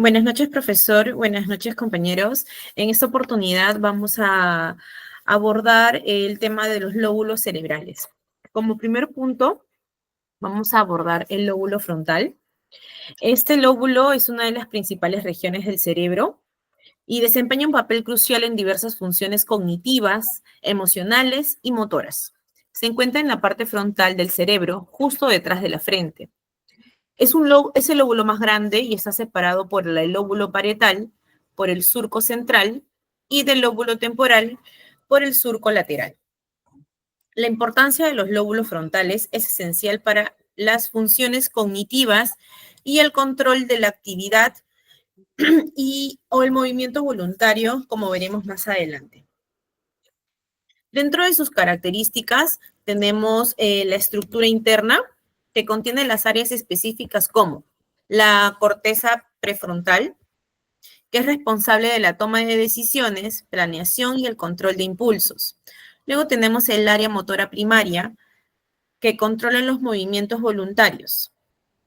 Buenas noches, profesor. Buenas noches, compañeros. En esta oportunidad vamos a abordar el tema de los lóbulos cerebrales. Como primer punto, vamos a abordar el lóbulo frontal. Este lóbulo es una de las principales regiones del cerebro y desempeña un papel crucial en diversas funciones cognitivas, emocionales y motoras. Se encuentra en la parte frontal del cerebro, justo detrás de la frente. Es el lóbulo más grande y está separado por el lóbulo parietal, por el surco central y del lóbulo temporal por el surco lateral. La importancia de los lóbulos frontales es esencial para las funciones cognitivas y el control de la actividad o el movimiento voluntario, como veremos más adelante. Dentro de sus características tenemos la estructura interna, que contiene las áreas específicas como la corteza prefrontal, que es responsable de la toma de decisiones, planeación y el control de impulsos. Luego tenemos el área motora primaria, que controla los movimientos voluntarios.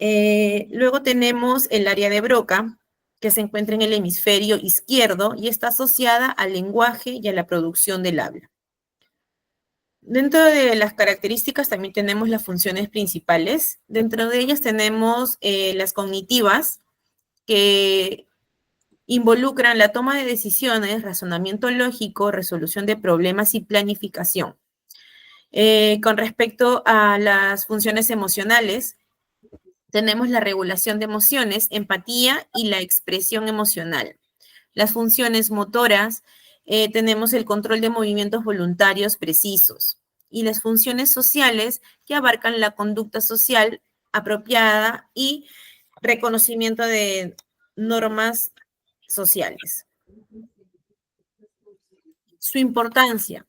Luego tenemos el área de Broca, que se encuentra en el hemisferio izquierdo y está asociada al lenguaje y a la producción del habla. Dentro de las características también tenemos las funciones principales. Dentro de ellas tenemos las cognitivas, que involucran la toma de decisiones, razonamiento lógico, resolución de problemas y planificación. Con respecto a las funciones emocionales, tenemos la regulación de emociones, empatía y la expresión emocional. Las funciones motoras, tenemos el control de movimientos voluntarios precisos. Y las funciones sociales, que abarcan la conducta social apropiada y reconocimiento de normas sociales. Su importancia.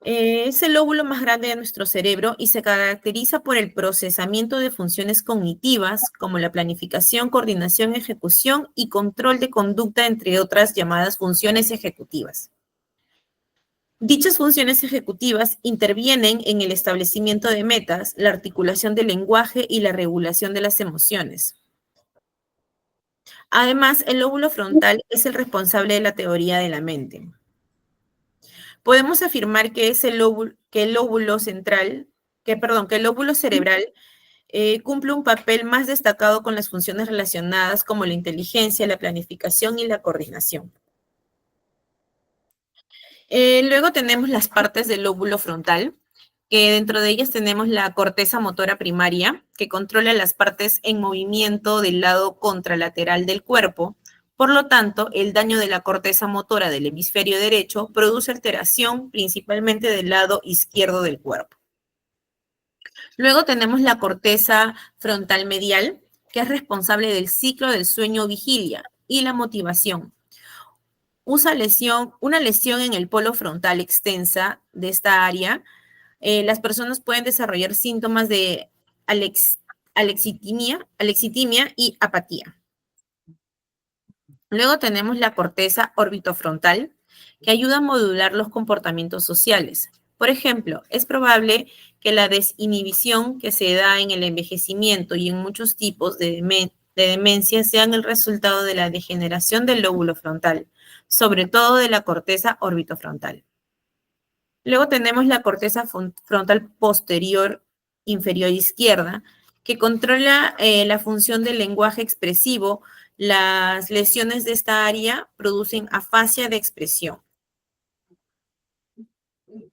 Es el lóbulo más grande de nuestro cerebro y se caracteriza por el procesamiento de funciones cognitivas como la planificación, coordinación, ejecución y control de conducta, entre otras llamadas funciones ejecutivas. Dichas funciones ejecutivas intervienen en el establecimiento de metas, la articulación del lenguaje y la regulación de las emociones. Además, el lóbulo frontal es el responsable de la teoría de la mente. Podemos afirmar que el lóbulo cerebral cumple un papel más destacado con las funciones relacionadas como la inteligencia, la planificación y la coordinación. Luego tenemos las partes del lóbulo frontal, que dentro de ellas tenemos la corteza motora primaria, que controla las partes en movimiento del lado contralateral del cuerpo. Por lo tanto, el daño de la corteza motora del hemisferio derecho produce alteración principalmente del lado izquierdo del cuerpo. Luego tenemos la corteza frontal medial, que es responsable del ciclo del sueño-vigilia y la motivación. Una lesión en el polo frontal extensa de esta área, las personas pueden desarrollar síntomas de alexitimia y apatía. Luego tenemos la corteza orbitofrontal, que ayuda a modular los comportamientos sociales. Por ejemplo, es probable que la desinhibición que se da en el envejecimiento y en muchos tipos de demencia sean el resultado de la degeneración del lóbulo frontal, sobre todo de la corteza orbitofrontal. Luego tenemos la corteza frontal posterior inferior izquierda, que controla la función del lenguaje expresivo. Las lesiones de esta área producen afasia de expresión.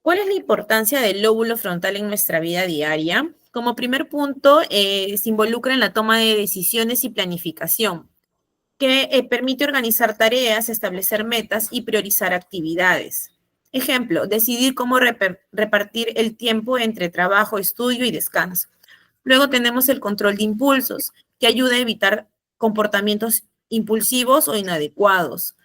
¿Cuál es la importancia del lóbulo frontal en nuestra vida diaria? Como primer punto, se involucra en la toma de decisiones y planificación, que permite organizar tareas, establecer metas y priorizar actividades. Ejemplo, decidir cómo repartir el tiempo entre trabajo, estudio y descanso. Luego tenemos el control de impulsos, que ayuda a evitar comportamientos impulsivos o inadecuados.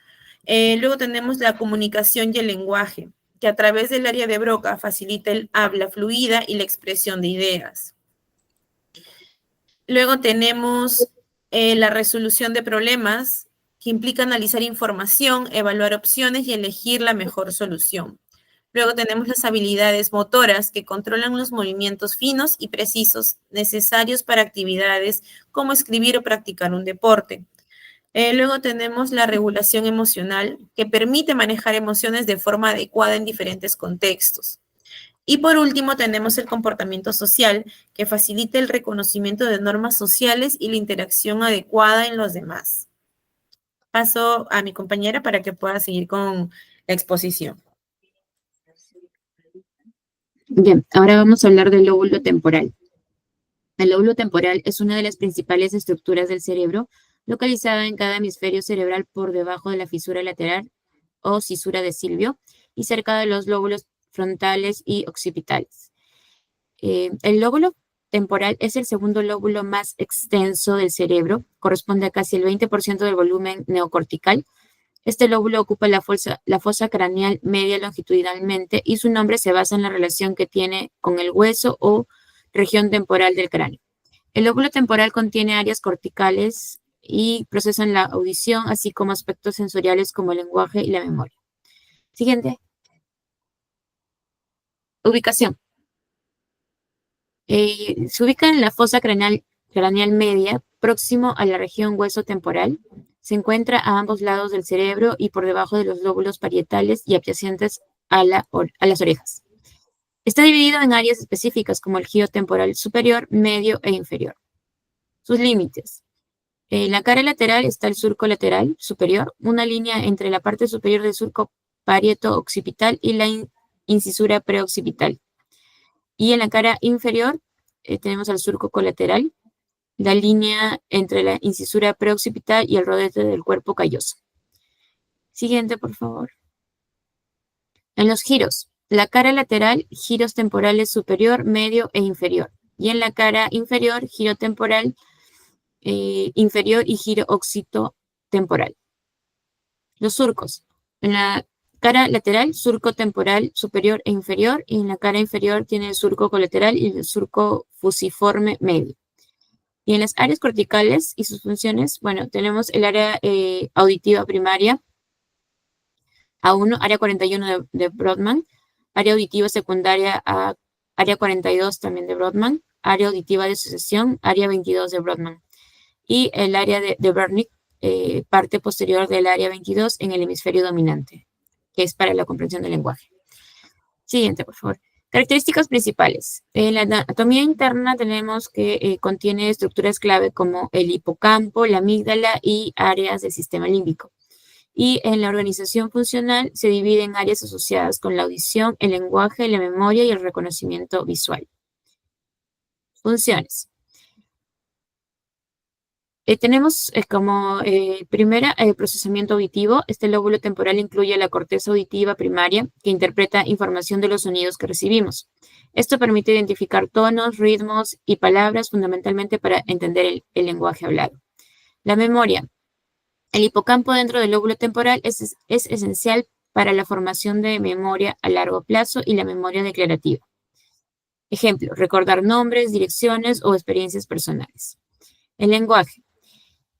Luego tenemos la comunicación y el lenguaje, que a través del área de Broca facilita el habla fluida y la expresión de ideas. Luego tenemos la resolución de problemas, que implica analizar información, evaluar opciones y elegir la mejor solución. Luego tenemos las habilidades motoras, que controlan los movimientos finos y precisos necesarios para actividades como escribir o practicar un deporte. Luego tenemos la regulación emocional, que permite manejar emociones de forma adecuada en diferentes contextos. Y por último, tenemos el comportamiento social, que facilita el reconocimiento de normas sociales y la interacción adecuada en los demás. Paso a mi compañera para que pueda seguir con la exposición. Bien, ahora vamos a hablar del lóbulo temporal. El lóbulo temporal es una de las principales estructuras del cerebro, localizada en cada hemisferio cerebral por debajo de la fisura lateral o cisura de Silvio y cerca de los lóbulos frontales y occipitales. El lóbulo temporal es el segundo lóbulo más extenso del cerebro, corresponde a casi el 20% del volumen neocortical. Este lóbulo ocupa la fosa craneal media longitudinalmente y su nombre se basa en la relación que tiene con el hueso o región temporal del cráneo. El lóbulo temporal contiene áreas corticales y procesan la audición, así como aspectos sensoriales como el lenguaje y la memoria. Siguiente. Ubicación. Se ubica en la fosa craneal media, próximo a la región hueso temporal. Se encuentra a ambos lados del cerebro y por debajo de los lóbulos parietales y adyacentes a las orejas. Está dividido en áreas específicas como el giro temporal superior, medio e inferior. Sus límites. En la cara lateral está el surco lateral superior, una línea entre la parte superior del surco parieto-occipital y la incisura preoccipital. Y en la cara inferior tenemos el surco colateral, la línea entre la incisura preoccipital y el rodete del cuerpo calloso. Siguiente, por favor. En los giros, la cara lateral, giros temporales superior, medio e inferior. Y en la cara inferior, giro temporal inferior y giro occipitotemporal. Los surcos. En la cara lateral, surco temporal superior e inferior, y en la cara inferior tiene el surco colateral y el surco fusiforme medio. Y en las áreas corticales y sus funciones, bueno, tenemos el área auditiva primaria, A1, área 41 de Brodmann, área auditiva secundaria a área 42 también de Brodmann, área auditiva de sucesión, área 22 de Brodmann, y el área de Wernicke, parte posterior del área 22 en el hemisferio dominante, que es para la comprensión del lenguaje. Siguiente, por favor. Características principales. En la anatomía interna tenemos que contiene estructuras clave como el hipocampo, la amígdala y áreas del sistema límbico. Y en la organización funcional se divide en áreas asociadas con la audición, el lenguaje, la memoria y el reconocimiento visual. Funciones. Tenemos como primera el procesamiento auditivo. Este lóbulo temporal incluye la corteza auditiva primaria que interpreta información de los sonidos que recibimos. Esto permite identificar tonos, ritmos y palabras fundamentalmente para entender el lenguaje hablado. La memoria. El hipocampo dentro del lóbulo temporal es esencial para la formación de memoria a largo plazo y la memoria declarativa. Ejemplo, recordar nombres, direcciones o experiencias personales. El lenguaje.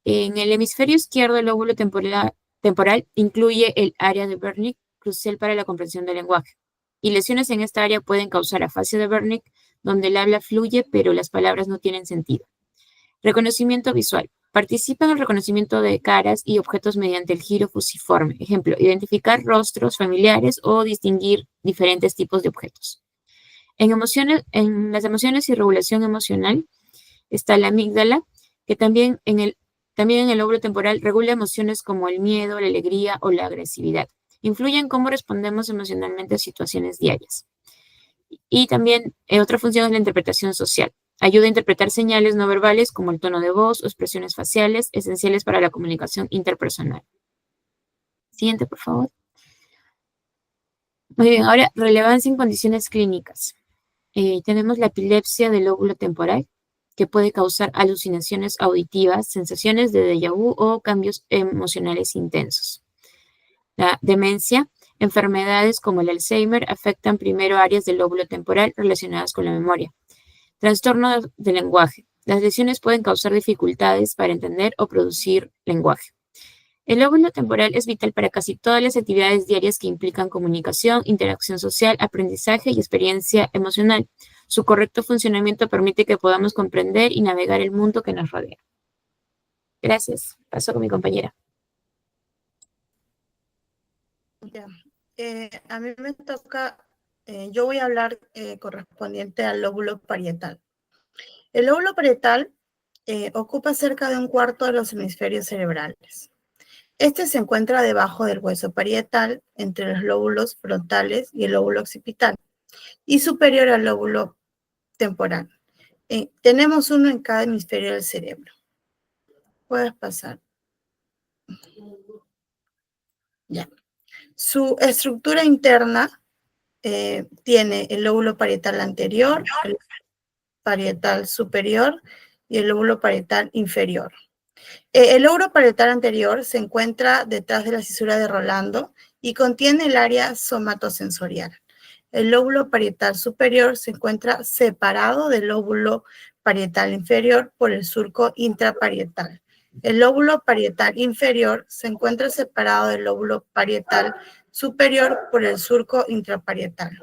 En el hemisferio izquierdo, el lóbulo temporal incluye el área de Wernicke, crucial para la comprensión del lenguaje. Y lesiones en esta área pueden causar afasia de Wernicke, donde el habla fluye, pero las palabras no tienen sentido. Reconocimiento visual. Participa en el reconocimiento de caras y objetos mediante el giro fusiforme. Ejemplo, identificar rostros familiares o distinguir diferentes tipos de objetos. En las emociones y regulación emocional está la amígdala, que también en el lóbulo temporal regula emociones como el miedo, la alegría o la agresividad. Influye en cómo respondemos emocionalmente a situaciones diarias. Y también otra función es la interpretación social. Ayuda a interpretar señales no verbales como el tono de voz o expresiones faciales esenciales para la comunicación interpersonal. Siguiente, por favor. Muy bien, ahora relevancia en condiciones clínicas. Tenemos la epilepsia del lóbulo temporal, que puede causar alucinaciones auditivas, sensaciones de déjà vu o cambios emocionales intensos. La demencia, enfermedades como el Alzheimer afectan primero áreas del lóbulo temporal relacionadas con la memoria. Trastorno del lenguaje. Las lesiones pueden causar dificultades para entender o producir lenguaje. El lóbulo temporal es vital para casi todas las actividades diarias que implican comunicación, interacción social, aprendizaje y experiencia emocional. Su correcto funcionamiento permite que podamos comprender y navegar el mundo que nos rodea. Gracias. Paso con mi compañera. Ya. A mí me toca, yo voy a hablar correspondiente al lóbulo parietal. El lóbulo parietal ocupa cerca de un cuarto de los hemisferios cerebrales. Este se encuentra debajo del hueso parietal, entre los lóbulos frontales y el lóbulo occipital, y superior al lóbulo temporal. Tenemos uno en cada hemisferio del cerebro. Puedes pasar. Ya. Su estructura interna tiene el lóbulo parietal anterior, el parietal superior y el lóbulo parietal inferior. El lóbulo parietal anterior se encuentra detrás de la cisura de Rolando y contiene el área somatosensorial. El lóbulo parietal superior se encuentra separado del lóbulo parietal inferior por el surco intraparietal. El lóbulo parietal inferior se encuentra separado del lóbulo parietal superior por el surco intraparietal.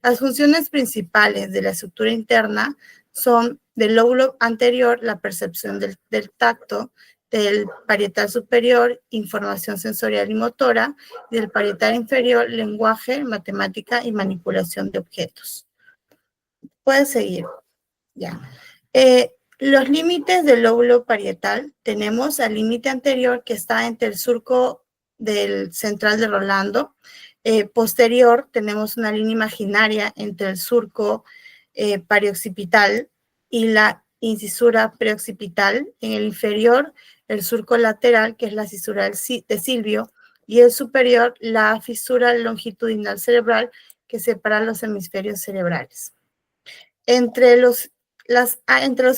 Las funciones principales de la estructura interna son del lóbulo anterior, la percepción del tacto, del parietal superior, información sensorial y motora, y del parietal inferior, lenguaje, matemática y manipulación de objetos. Puedes seguir. Ya. Los límites del lóbulo parietal, tenemos al límite anterior que está entre el surco del central de Rolando. Posterior tenemos una línea imaginaria entre el surco perioccipital y la incisura preoccipital. En el inferior, el surco lateral, que es la cisura de Silvio, y el superior, la fisura longitudinal cerebral, que separa los hemisferios cerebrales. Entre los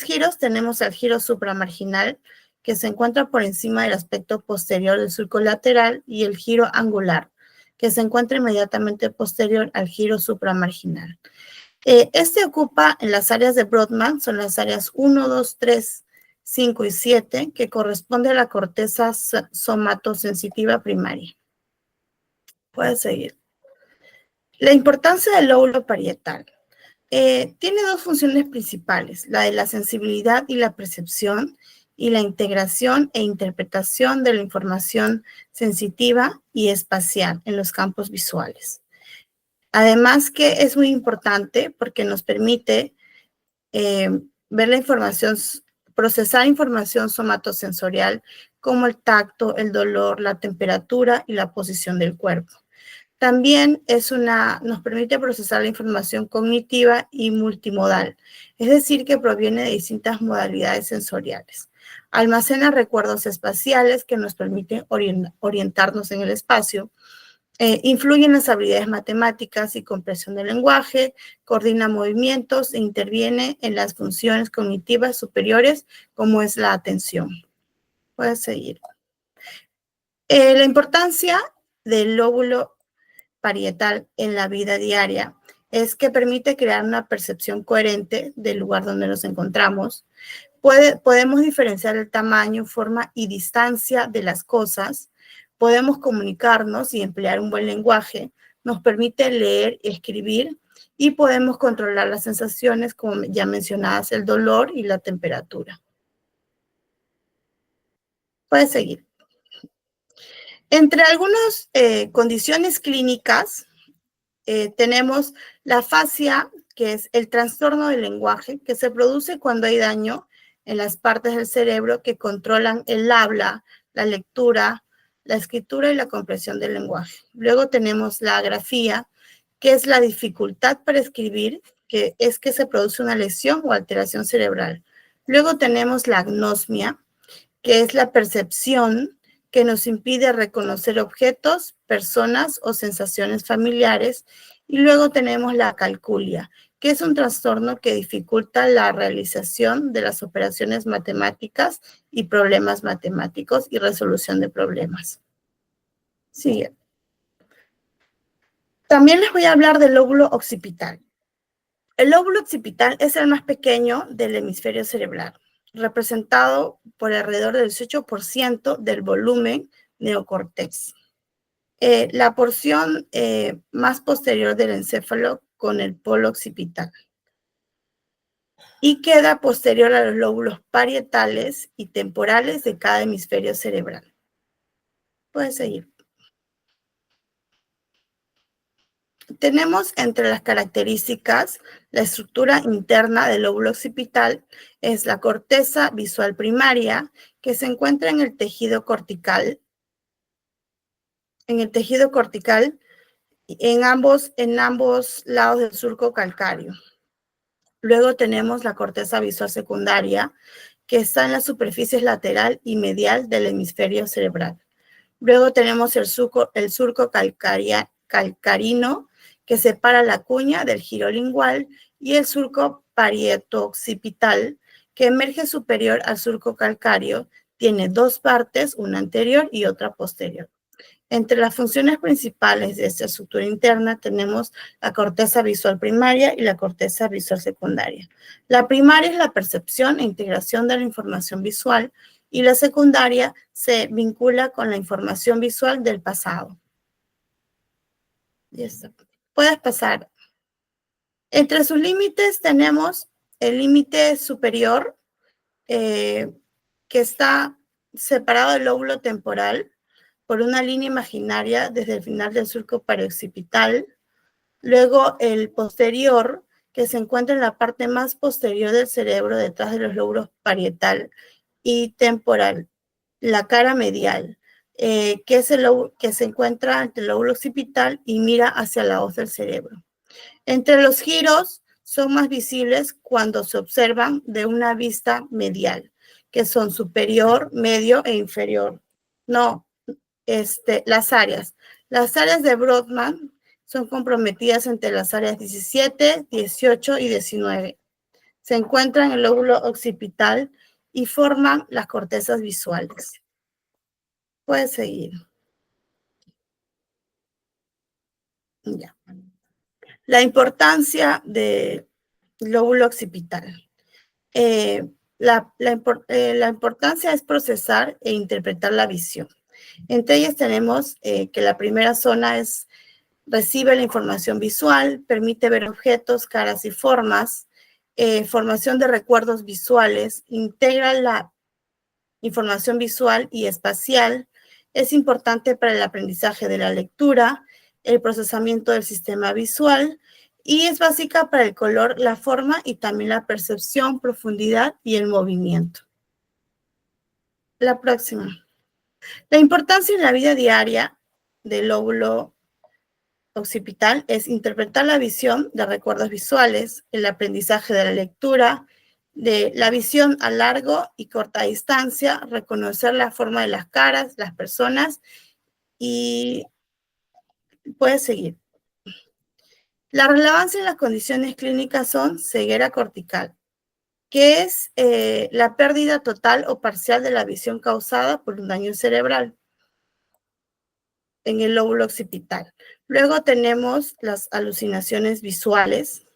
giros tenemos el giro supramarginal, que se encuentra por encima del aspecto posterior del surco lateral, y el giro angular, que se encuentra inmediatamente posterior al giro supramarginal. Este ocupa en las áreas de Brodmann, son las áreas 1, 2, 3, 5 y 7, que corresponde a la corteza somatosensitiva primaria. Puedes seguir. La importancia del lóbulo parietal. Tiene dos funciones principales, la de la sensibilidad y la percepción, y la integración e interpretación de la información sensitiva y espacial en los campos visuales. Además que es muy importante porque nos permite ver la información, procesar información somatosensorial como el tacto, el dolor, la temperatura y la posición del cuerpo. También nos permite procesar la información cognitiva y multimodal, es decir, que proviene de distintas modalidades sensoriales. Almacena recuerdos espaciales que nos permiten orientarnos en el espacio. Influye en las habilidades matemáticas y comprensión del lenguaje, coordina movimientos e interviene en las funciones cognitivas superiores, como es la atención. Puedes seguir. La importancia del lóbulo parietal en la vida diaria es que permite crear una percepción coherente del lugar donde nos encontramos. Podemos diferenciar el tamaño, forma y distancia de las cosas. Podemos comunicarnos y emplear un buen lenguaje. Nos permite leer y escribir. Y podemos controlar las sensaciones, como ya mencionadas, el dolor y la temperatura. Puedes seguir. Entre algunas condiciones clínicas, tenemos la afasia, que es el trastorno del lenguaje, que se produce cuando hay daño en las partes del cerebro que controlan el habla, la lectura, la escritura y la comprensión del lenguaje. Luego tenemos la agrafía, que es la dificultad para escribir, que es que se produce una lesión o alteración cerebral. Luego tenemos la agnosmia, que es la percepción que nos impide reconocer objetos, personas o sensaciones familiares. Y luego tenemos la acalculia, que es un trastorno que dificulta la realización de las operaciones matemáticas y problemas matemáticos y resolución de problemas. Sigue. También les voy a hablar del lóbulo occipital. El lóbulo occipital es el más pequeño del hemisferio cerebral, representado por alrededor del 18% del volumen neocortex. La porción más posterior del encéfalo con el polo occipital. y queda posterior a los lóbulos parietales y temporales de cada hemisferio cerebral. Puedes seguir. Tenemos entre las características la estructura interna del lóbulo occipital, es la corteza visual primaria, que se encuentra en el tejido cortical. En ambos lados del surco calcáreo. Luego tenemos la corteza visual secundaria, que está en las superficies lateral y medial del hemisferio cerebral. Luego tenemos el surco calcarino, que separa la cuña del giro lingual, y el surco parietooccipital, que emerge superior al surco calcáreo, tiene dos partes, una anterior y otra posterior. Entre las funciones principales de esta estructura interna tenemos la corteza visual primaria y la corteza visual secundaria. La primaria es la percepción e integración de la información visual y la secundaria se vincula con la información visual del pasado. Ya está. Puedes pasar. Entre sus límites tenemos el límite superior, que está separado del lóbulo temporal por una línea imaginaria desde el final del surco perioccipital. Luego el posterior, que se encuentra en la parte más posterior del cerebro, detrás de los lóbulos parietal y temporal. La cara medial, que es el lóbulo que se encuentra entre el lóbulo occipital y mira hacia la hoz del cerebro. Entre los giros son más visibles cuando se observan de una vista medial, que son superior, medio e inferior. Las áreas. Las áreas de Brodmann son comprometidas entre las áreas 17, 18 y 19. Se encuentran en el lóbulo occipital y forman las cortezas visuales. Puedes seguir. Ya. La importancia del lóbulo occipital. La importancia es procesar e interpretar la visión. Entre ellas tenemos que la primera zona recibe la información visual, permite ver objetos, caras y formas, formación de recuerdos visuales, integra la información visual y espacial, es importante para el aprendizaje de la lectura, el procesamiento del sistema visual, y es básica para el color, la forma y también la percepción, profundidad y el movimiento. La próxima. La importancia en la vida diaria del lóbulo occipital es interpretar la visión de recuerdos visuales, el aprendizaje de la lectura, de la visión a largo y corta distancia, reconocer la forma de las caras, las personas, y puedes seguir. La relevancia en las condiciones clínicas son ceguera cortical, que es la pérdida total o parcial de la visión causada por un daño cerebral en el lóbulo occipital. Luego tenemos las alucinaciones visuales.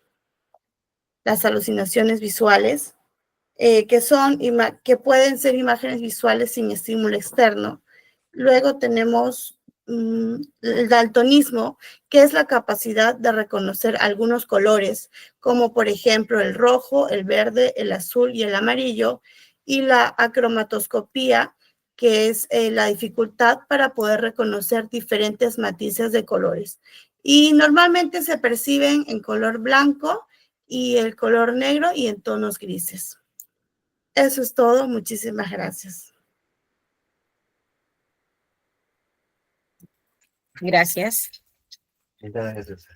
Que pueden ser imágenes visuales sin estímulo externo. Luego tenemos el daltonismo, que es la capacidad de reconocer algunos colores, como por ejemplo el rojo, el verde, el azul y el amarillo, y la acromatoscopía, que es la dificultad para poder reconocer diferentes matices de colores. Y normalmente se perciben en color blanco y el color negro y en tonos grises. Eso es todo. Muchísimas gracias. Gracias. Muchas gracias.